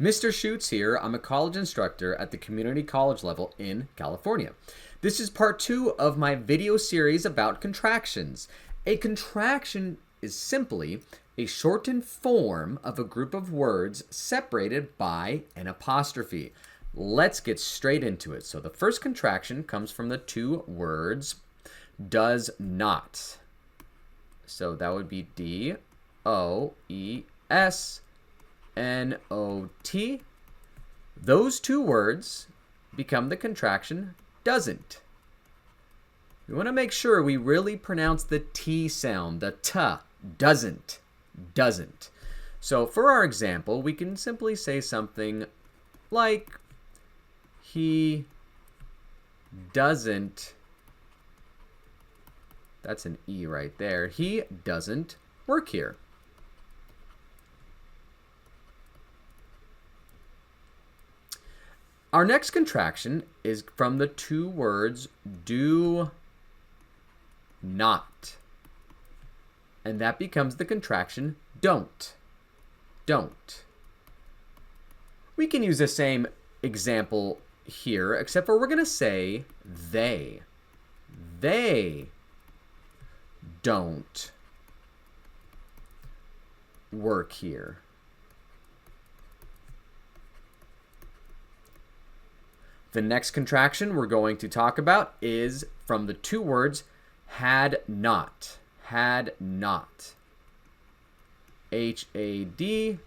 Mr. Schutz here. I'm a college instructor at the community college level in California. This is part 2 of my video series about contractions. A contraction is simply a shortened form of a group of words separated by an apostrophe. Let's get straight into it. So the first contraction comes from the two words does not. So that would be D-O-E-S-N-O-T. Those two words become the contraction doesn't. We want to make sure we really pronounce the T sound, the T, doesn't. So for our example, we can simply say something like, he doesn't, that's an E right there, he doesn't work here. Our next contraction is from the two words do not. And that becomes the contraction don't. We can use the same example here, except for we're going to say they. They don't work here. The next contraction we're going to talk about is from the two words had not. Had not. H-A-D-N-O-T.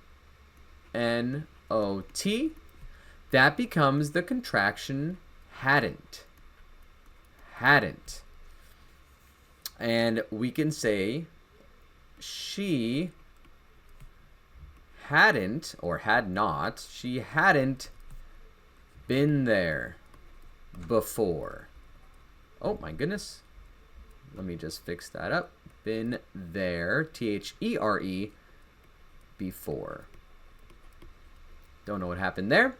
That becomes the contraction hadn't. Hadn't. And we can say she hadn't, or had not, she hadn't been there before. Oh my goodness. Let me just fix that up. Been there, T-H-E-R-E, before. Don't know what happened there,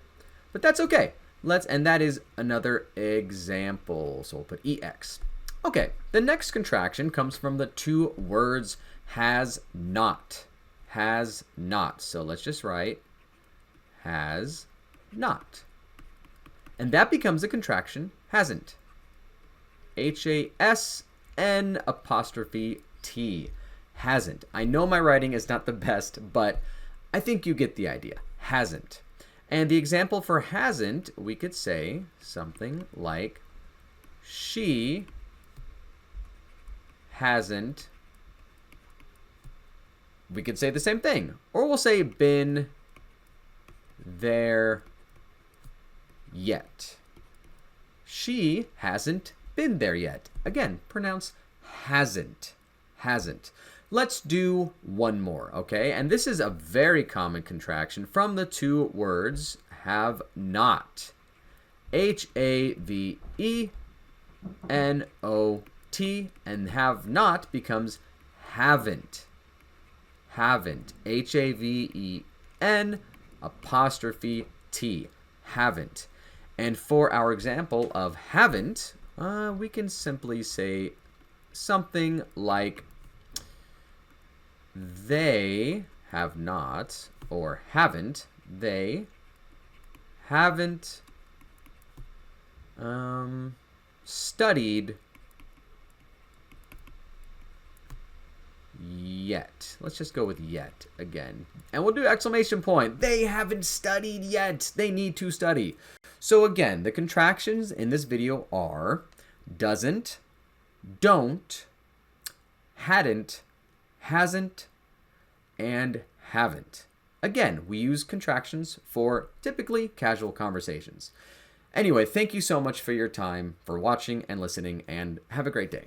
but that's okay. And that is another example. So we'll put EX. Okay, the next contraction comes from the two words has not. Has not. So let's just write has not. And that becomes a contraction hasn't. H-A-S-N apostrophe T. Hasn't. I know my writing is not the best, but I think you get the idea. Hasn't. And the example for hasn't, we could say something like she hasn't. We could say the same thing. Or we'll say been there yet. She hasn't been there yet. Again, pronounce hasn't. Hasn't. Let's do one more, okay? And this is a very common contraction from the two words have not. H-A-V-E-N-O-T. And have not becomes haven't. Haven't. H-A-V-E-N apostrophe T. Haven't. And for our example of haven't, we can simply say something like they have not, or haven't, they haven't studied yet. Let's just go with yet again. And we'll do exclamation point. They haven't studied yet. They need to study. So again, the contractions in this video are doesn't, don't, hadn't, hasn't, and haven't. Again, we use contractions for typically casual conversations. Anyway, thank you so much for your time, for watching and listening, and have a great day.